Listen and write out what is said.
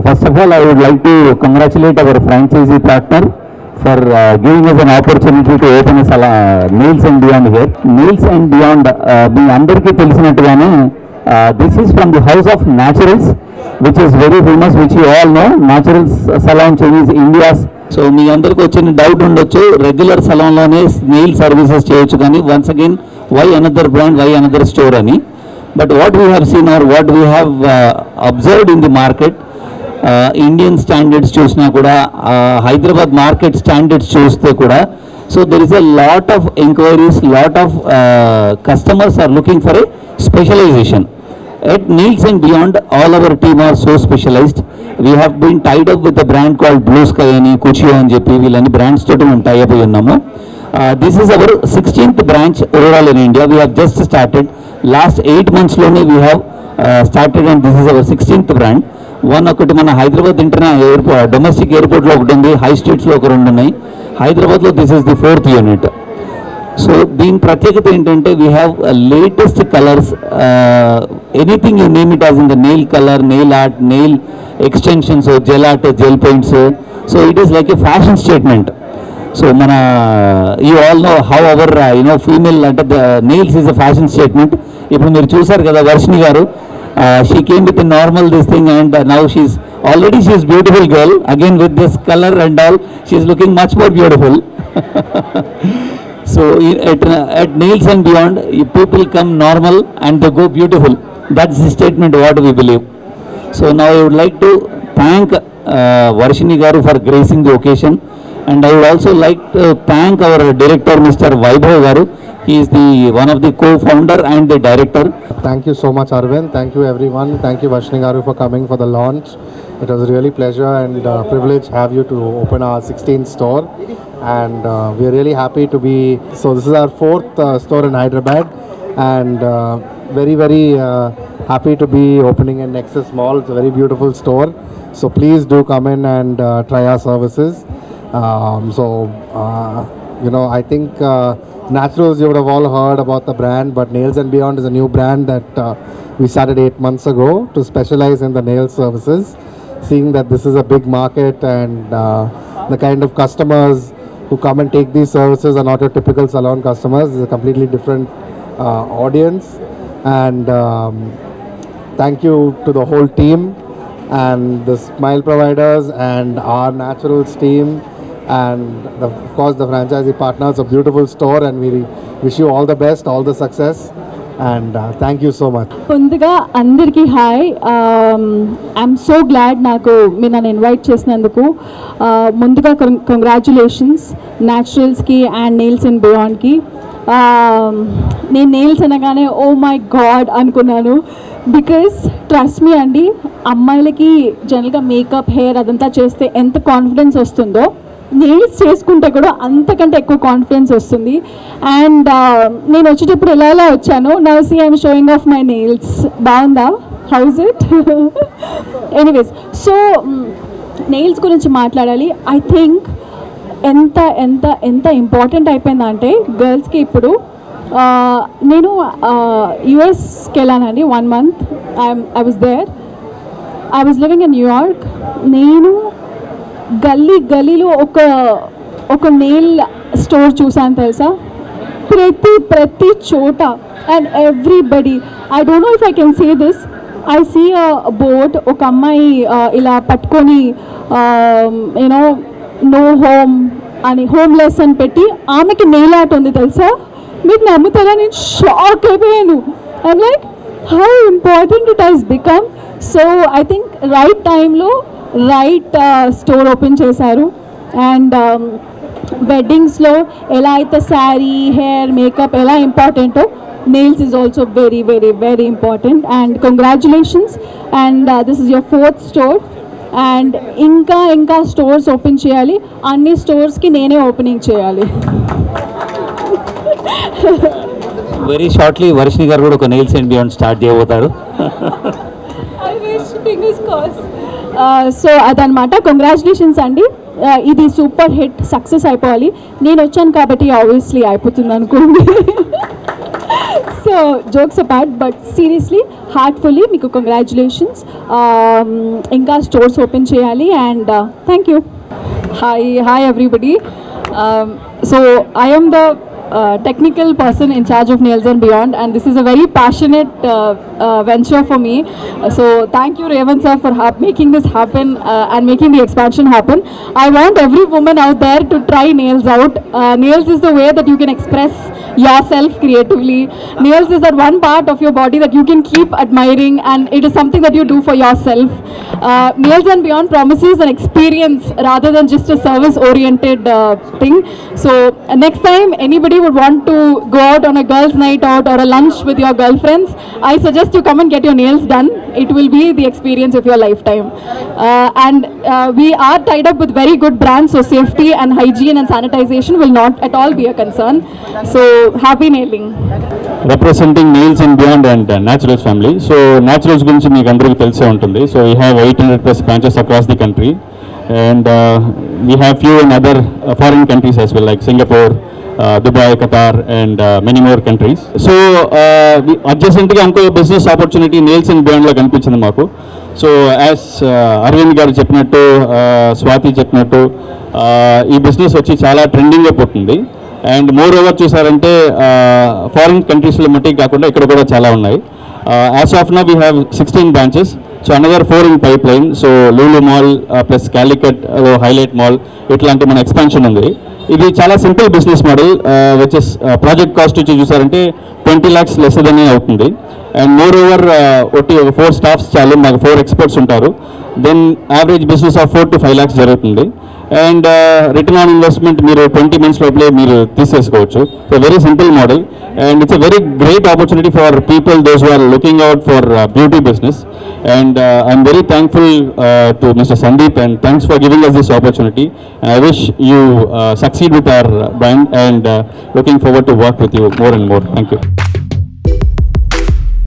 first of all, I would like to congratulate our franchisee partner for giving us an opportunity to open a Nails and Beyond here. Nails and Beyond, మీ అందరికీ తెలిసినట్టుగానే this is from the House of Naturals, which is very famous, which you all know. Naturals salon chain is India's. So మీ అందరికి వచ్చిన doubt ఉండొచ్చు, regular సలాన్లోనే nail services చేయొచ్చు కానీ once again why another brand, why another store అని. But what we have seen or what we have observed in the market, Indian standards చూసినా కూడా, Hyderabad market standards చూస్తే కూడా, so there is a lot of enquiries, lot of customers are looking for a specialization. At Nails and Beyond, all our team are so specialized. We have been tied up with a brand called Blue Sky ani, Cuccio అని చెప్పి వీళ్ళని brands తోటి మేము tie up అయి ఉన్నాము. This is our 16th branch overall in India. We have just started. Last 8 months లోనే we have started and this is our 16th brand. ఒకటి మన హైదరాబాద్ ఎయిర్పోర్ట్, డొమెస్టిక్ ఎయిర్పోర్ట్లో ఒకటి ఉంది, హై స్ట్రీట్స్లో ఒక 2 ఉన్నాయి. హైదరాబాద్లో this is the 4th unit. So దీని ప్రత్యేకత ఏంటంటే we have latest colours, anything you name it as in the nail colour, nail art, nail extensions, gel art, gel paints. So it is like a fashion statement. So మన you all know how our female అంటే the nails is a fashion statement. ఇప్పుడు మీరు చూసారు కదా Varshini garu, she came with normal this thing and now she is already she's beautiful girl again with this colour and all, she's looking much more beautiful. So at Nails and Beyond, people come normal and they go beautiful. That's the statement what we believe. So now I would like to thank Varshini Garu for gracing the occasion, and I would also like to thank our director Mr. Vaibhav Garu. He is the one of the co-founder and the director. Thank you so much, Arvind. Thank you everyone. Thank you Varshini Garu for coming for the launch. It was really pleasure and privilege have you to open our 16th store, and we are really happy to be. So this is our 4th store in Hyderabad, and very happy to be opening in Nexus Mall. It's a very beautiful store. So please do come in and try our services. I think Naturals, you would have all heard about the brand, but Nails and Beyond is a new brand that we started 8 months ago to specialize in the nail services. Seeing that this is a big market and the kind of customers who come and take these services are not your typical salon customers. It's a completely different audience. And thank you to the whole team and the Smile Providers and our Naturals team. And of course the franchisee partners. A beautiful store, and we wish you all the best, all the success, and thank you so much. ముందుగా అందరికీ hi. I'm so glad నాకు మీరు నన్ను invite చేసినందుకు. ముందుగా congratulations న్యాచురల్స్కి and nails and బియాండ్కి. నేను nails అనగానే oh my God అనుకున్నాను, బికాస్ ట్రస్ట్ మీ అండి, అమ్మాయిలకి జనరల్గా మేకప్, హెయిర్ అదంతా చేస్తే ఎంత కాన్ఫిడెన్స్ వస్తుందో, నెయిల్స్ చేసుకుంటే కూడా అంతకంటే ఎక్కువ కాన్ఫిడెన్స్ వస్తుంది. అండ్ నేను వచ్చేటప్పుడు ఎలా వచ్చాను, now see I'm showing off my nails. బాగుందా? How's it? Anyways, so nails గురించి మాట్లాడాలి. ఐ థింక్ ఎంత ఎంత ఎంత ఇంపార్టెంట్ అయిపోయిందంటే గర్ల్స్కి ఇప్పుడు. నేను యుఎస్కి వెళ్ళానండి 1 month. I was there. I was living in New York. నేను గల్లీలో ఒక నెయిల్ స్టోర్ చూసాను తెలుసా, ప్రతి చోట. And everybody, I don't know if I can say this, I see a board, ఒక అమ్మాయి ఇలా పట్టుకొని నో హోమ్ అని, హోమ్లెస్ అని పెట్టి ఆమెకి నెయిల్ ఆర్ట్ ఉంది తెలుసా. మీరు నమ్ముతారా, నేను షాక్ అయిపోయాను. I'm like how important it has become. So I think right టైంలో రైట్ స్టోర్ ఓపెన్ చేశారు. అండ్ వెడ్డింగ్స్లో ఎలా అయితే శారీ, హెయిర్, మేకప్ ఎలా ఇంపార్టెంటో, nails is also very very very important. And congratulations. And this is your 4th store. And ఇంకా stores open చేయాలి. అన్ని స్టోర్స్కి నేనే ఓపెనింగ్ చేయాలి. వెరీ షార్ట్లీ వర్షిణి గారు కూడా ఒక నెయిల్స్ అండ్ బియాండ్ స్టార్ట్ చేయబోతారు. సో అదనమాట. కంగ్రాచులేషన్స్ అండి. ఇది సూపర్ హిట్ సక్సెస్ అయిపోవాలి. నేను వచ్చాను కాబట్టి ఆబ్వియస్లీ అయిపోతుంది అనుకోండి. So jokes apart, but seriously, heartfully, మీకు congratulations. ఇంకా stores open చేయాలి and thank you. Hi everybody. So I am the technical person in charge of Nails and Beyond, and this is a very passionate venture for me. So thank you, Revan sir, for making this happen and making the expansion happen. I want every woman out there to try nails out. Nails is the way that you can express yourself creatively. Nails is that one part of your body that you can keep admiring, and it is something that you do for yourself. Nails and Beyond promises an experience rather than just a service-oriented thing. So next time anybody would want to go out on a girls' night out or a lunch with your girlfriends, I suggest you come and get your nails done. It will be the experience of your lifetime. And we are tied up with very good brands, so safety and hygiene and sanitization will not at all be a concern. So happy nailing. Representing Nails and Beyond and Naturals family. So Naturals గురించి మీకు అందరికీ తెలిసే ఉంటుంది. So we have 800+ branches across the country, and we have few in other foreign countries as well, like Singapore, Dubai, Qatar, and many more countries. So adjacentగా ఇంకో business opportunity Nails and Beyond లో కనిపించింది మాకు. So as Arvind గారు చెప్పినట్టు, స్వాతి చెప్పినట్టు, ఈ business వచ్చి చాలా ట్రెండింగ్గా పోతుంది. అండ్ మోర్ ఓవర్ చూసారంటే ఫారిన్ కంట్రీస్లో మట్టికి కాకుండా ఇక్కడ కూడా చాలా ఉన్నాయి. As of now we have 16 branches. So another 4 in pipeline. So Lulu mall plus Calicut highlight mall ఇట్లాంటి మన ఎక్స్పాన్షన్ ఉంది. ఇది చాలా simple business model, which is project cost వచ్చి చూసారంటే 20 lakhs లెస్ దనే అవుతుంది. అండ్ మోర్ ఓవర్ ఒకటి 4 staffs చాలు, మాకు 4 experts ఉంటారు. Then average business of 4 to 5 lakhs జరుగుతుంది. అండ్ రిటర్న్ ఆన్ ఇన్వెస్ట్మెంట్ మీరు 20 months లోపలే మీరు తీసేసుకోవచ్చు. So very simple model, and it's a very great opportunity for people those who are looking out for beauty business. And I'm very thankful to Mr. Sandeep, and thanks for giving us this opportunity. I wish you succeed with our brand, and looking forward to work with you more and more. Thank you.